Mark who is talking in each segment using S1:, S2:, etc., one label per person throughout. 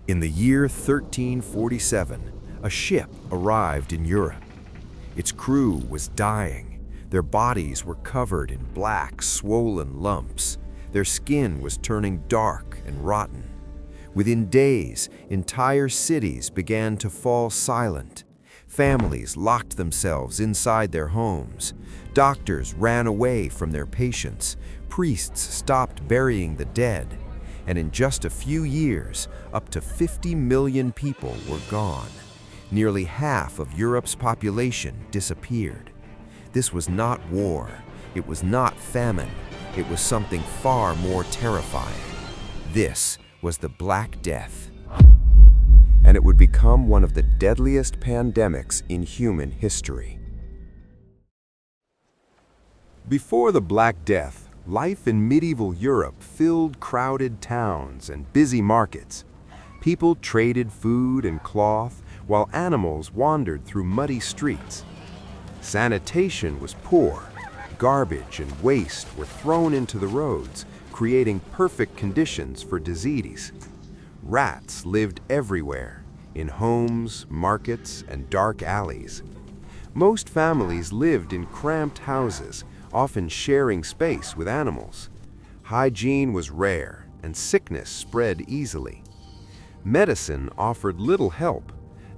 S1: In the year 1347, a ship arrived in Europe. Its crew was dying. Their bodies were covered in black, swollen lumps. Their skin was turning dark and rotten. Within days, entire cities began to fall silent. Families locked themselves inside their homes. Doctors ran away from their patients. Priests stopped burying the dead. And in just a few years, up to 50 million people were gone. Nearly half of Europe's population disappeared. This was not war. It was not famine. It was something far more terrifying. This was the Black Death. And it would become one of the deadliest pandemics in human history. Before the Black Death, life in medieval Europe filled crowded towns and busy markets. People traded food and cloth, while animals wandered through muddy streets. Sanitation was poor. Garbage and waste were thrown into the roads, creating perfect conditions for disease. Rats lived everywhere, in homes, markets, and dark alleys. Most families lived in cramped houses, often sharing space with animals. Hygiene was rare, and sickness spread easily. Medicine offered little help.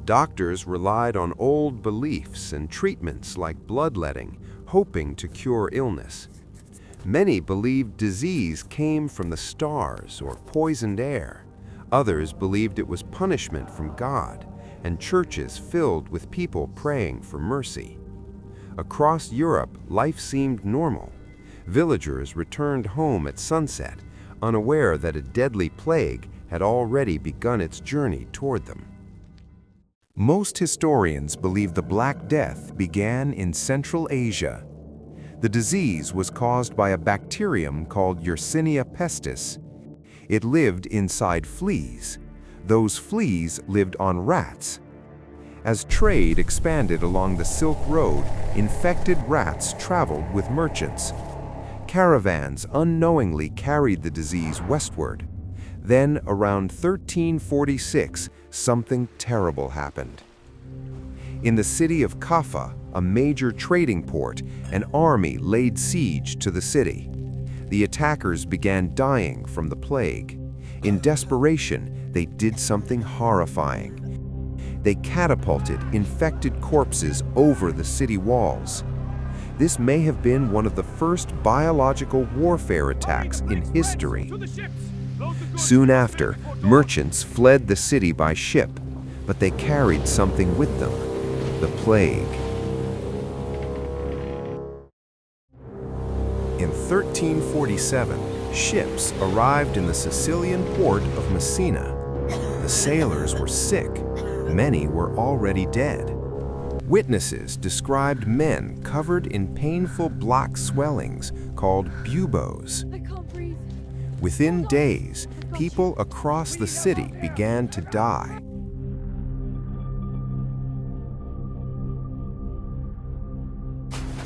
S1: Doctors relied on old beliefs and treatments like bloodletting, hoping to cure illness. Many believed disease came from the stars or poisoned air. Others believed it was punishment from God, and churches filled with people praying for mercy. Across Europe, life seemed normal. Villagers returned home at sunset, unaware that a deadly plague had already begun its journey toward them. Most historians believe the Black Death began in Central Asia. The disease was caused by a bacterium called Yersinia pestis. It lived inside fleas. Those fleas lived on rats. As trade expanded along the Silk Road, infected rats traveled with merchants. Caravans unknowingly carried the disease westward. Then, around 1346, something terrible happened. In the city of Kaffa, a major trading port, an army laid siege to the city. The attackers began dying from the plague. In desperation, they did something horrifying. They catapulted infected corpses over the city walls. This may have been one of the first biological warfare attacks in history. Soon after, merchants fled the city by ship, but they carried something with them: the plague. In 1347, ships arrived in the Sicilian port of Messina. The sailors were sick. Many were already dead. Witnesses described men covered in painful black swellings called buboes. Within days, people across the city began to die.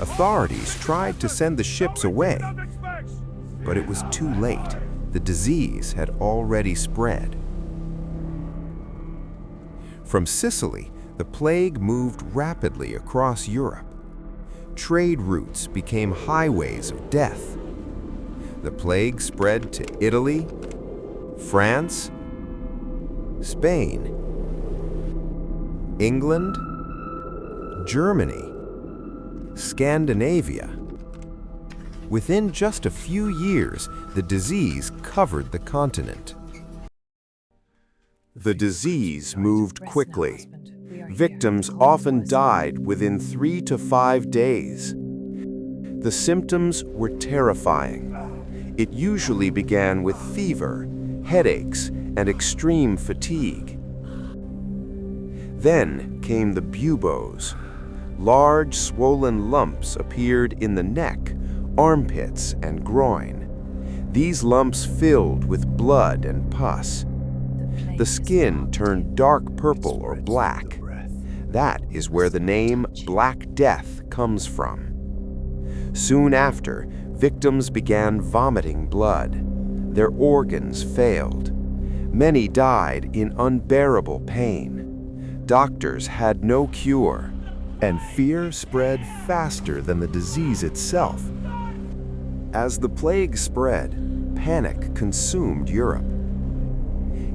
S1: Authorities tried to send the ships away, but it was too late. The disease had already spread. From Sicily, the plague moved rapidly across Europe. Trade routes became highways of death. The plague spread to Italy, France, Spain, England, Germany, Scandinavia. Within just a few years, the disease covered the continent. The disease moved quickly. Victims often died within 3 to 5 days. The symptoms were terrifying. It usually began with fever, headaches, and extreme fatigue. Then came the buboes. Large, swollen lumps appeared in the neck, armpits, and groin. These lumps filled with blood and pus. The skin turned dark purple or black. That is where the name Black Death comes from. Soon after, victims began vomiting blood. Their organs failed. Many died in unbearable pain. Doctors had no cure, and fear spread faster than the disease itself. As the plague spread, panic consumed Europe.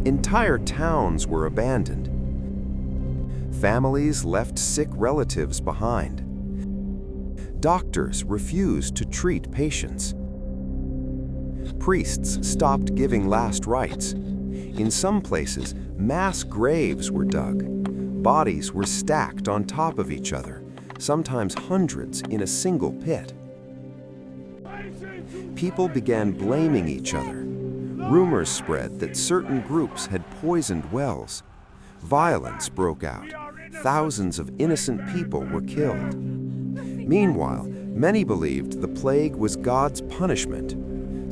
S1: Entire towns were abandoned. Families left sick relatives behind. Doctors refused to treat patients. Priests stopped giving last rites. In some places, mass graves were dug. Bodies were stacked on top of each other, sometimes hundreds in a single pit. People began blaming each other. Rumors spread that certain groups had poisoned wells. Violence broke out. Thousands of innocent people were killed. Meanwhile, many believed the plague was God's punishment.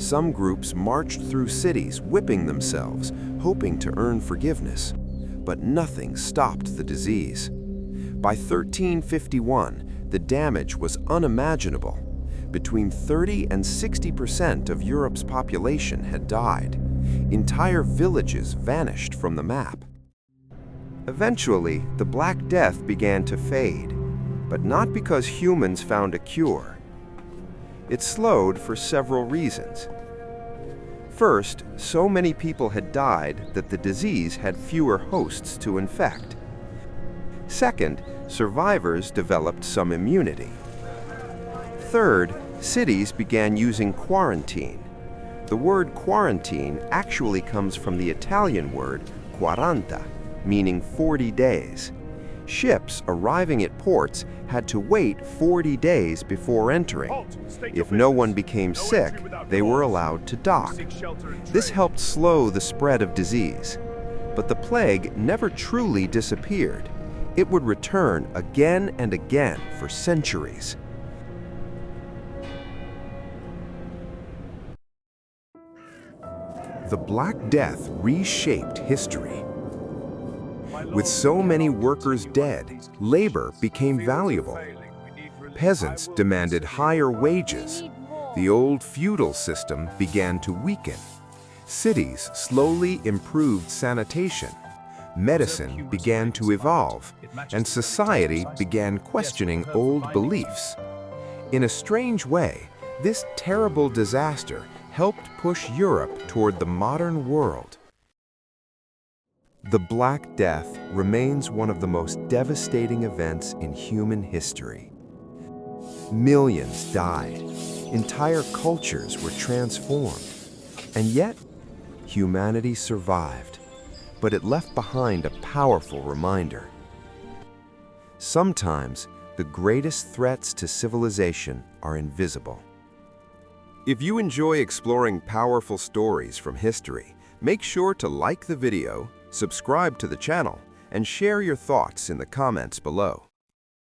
S1: Some groups marched through cities, whipping themselves, hoping to earn forgiveness. But nothing stopped the disease. By 1351, the damage was unimaginable. Between 30 and 60% of Europe's population had died. Entire villages vanished from the map. Eventually, the Black Death began to fade, but not because humans found a cure. It slowed for several reasons. First, so many people had died that the disease had fewer hosts to infect. Second, survivors developed some immunity. Third, cities began using quarantine. The word quarantine actually comes from the Italian word quaranta, meaning 40 days. Ships arriving at ports had to wait 40 days before entering. If no one became sick, they were allowed to dock. This helped slow the spread of disease. But the plague never truly disappeared. It would return again and again for centuries. The Black Death reshaped history. With so many workers dead, labor became valuable. Peasants demanded higher wages. The old feudal system began to weaken. Cities slowly improved sanitation. Medicine began to evolve, and society began questioning old beliefs. In a strange way, this terrible disaster helped push Europe toward the modern world. The Black Death remains one of the most devastating events in human history. Millions died. Entire cultures were transformed. And yet, humanity survived. But it left behind a powerful reminder. Sometimes, the greatest threats to civilization are invisible. If you enjoy exploring powerful stories from history, make sure to like the video, subscribe to the channel, and share your thoughts in the comments below.